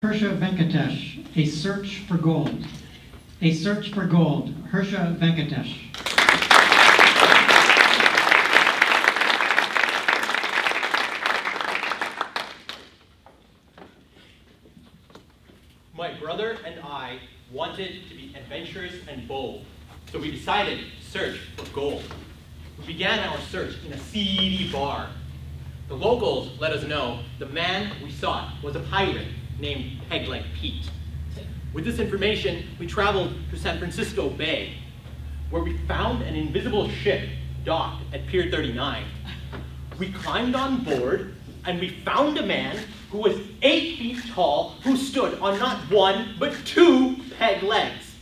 Hersha Venkatesh, A Search for Gold. A Search for Gold, Hersha Venkatesh. My brother and I wanted to be adventurous and bold, so we decided to search for gold. We began our search in a seedy bar. The locals let us know the man we sought was a pirate named Peg-Leg Pete. With this information, we traveled to San Francisco Bay, where we found an invisible ship docked at Pier 39. We climbed on board, and we found a man who was 8 feet tall, who stood on not one, but 2 peg legs.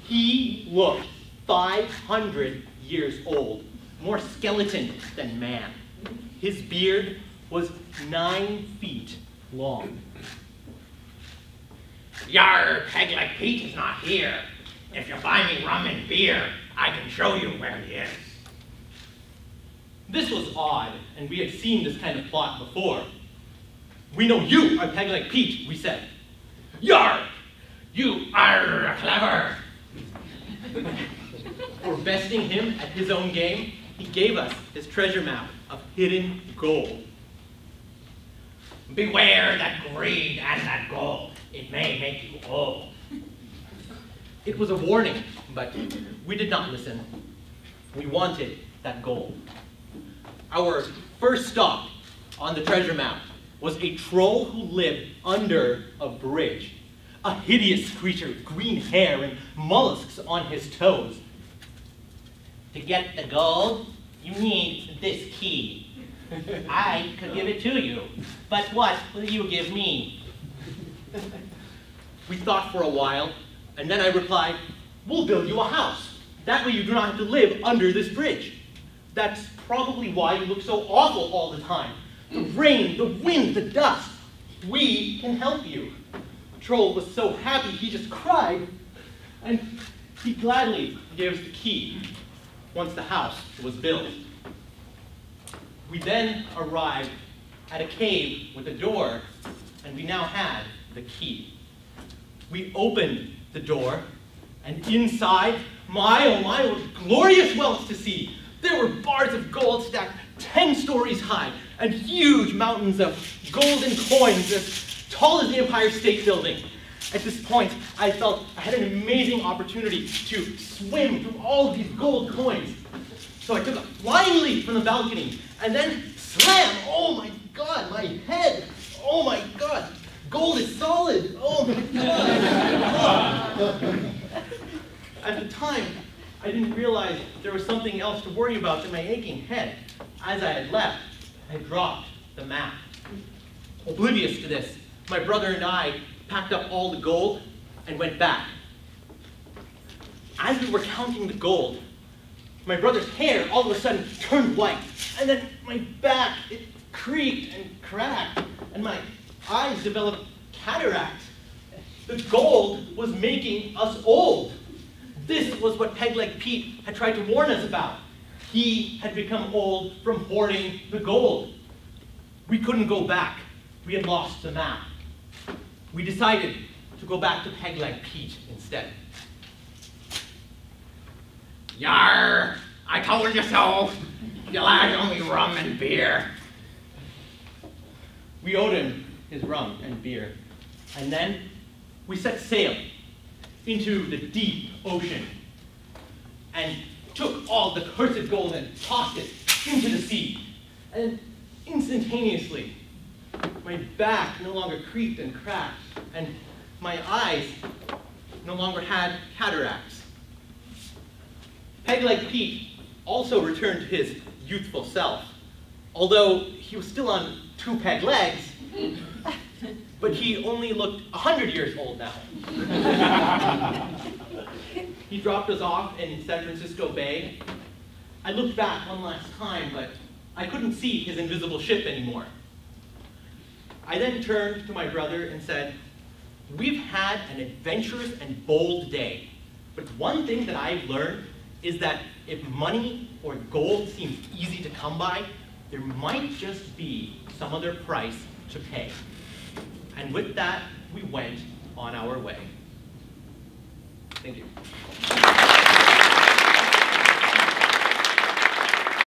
He looked 500 years old, more skeleton than man. His beard was 9 feet long. Yar, Peg-Leg Pete is not here. If you buy me rum and beer, I can show you where he is. This was odd, and we had seen this kind of plot before. "We know you are Peg-Leg Pete," we said. Yar, you are clever. For besting him at his own game, he gave us his treasure map of hidden gold. Beware that greed and that gold. It may make you old. It was a warning, but we did not listen. We wanted that gold. Our first stop on the treasure map was a troll who lived under a bridge. A hideous creature, green hair and mollusks on his toes. To get the gold, you need this key. I could give it to you, but what will you give me? We thought for a while, and then I replied, "We'll build you a house. That way you do not have to live under this bridge. That's probably why you look so awful all the time. The rain, the wind, the dust. We can help you." The troll was so happy he just cried, and he gladly gave us the key once the house was built. We then arrived at a cave with a door, and we now had the key. We opened the door, and inside, my oh my, was glorious wealth to see. There were bars of gold stacked 10 stories high, and huge mountains of golden coins as tall as the Empire State Building. At this point, I felt I had an amazing opportunity to swim through all of these gold coins. So I took a flying leap from the balcony, and then slam! Oh my God, my head! Oh my God! Gold is solid! Oh my God! At the time, I didn't realize there was something else to worry about than my aching head. As I had left, I dropped the map. Oblivious to this, my brother and I packed up all the gold and went back. As we were counting the gold, my brother's hair all of a sudden turned white, and then my back, it creaked and cracked, and my eyes developed cataracts. The gold was making us old. This was what Peg-Leg Pete had tried to warn us about. He had become old from hoarding the gold. We couldn't go back. We had lost the map. We decided to go back to Peg-Leg Pete instead. Yar, I told you so. You'll have only rum and beer. We owed him his rum and beer. And then we set sail into the deep ocean and took all the cursed gold and tossed it into the sea. And instantaneously, my back no longer creaked and cracked, and my eyes no longer had cataracts. Peg-Leg Pete also returned to his youthful self, although he was still on 2 peg legs, but he only looked 100 years old now. He dropped us off in San Francisco Bay. I looked back one last time, but I couldn't see his invisible ship anymore. I then turned to my brother and said, "We've had an adventurous and bold day, but one thing that I've learned is that if money or gold seems easy to come by, there might just be some other price to pay." And with that, we went on our way. Thank you.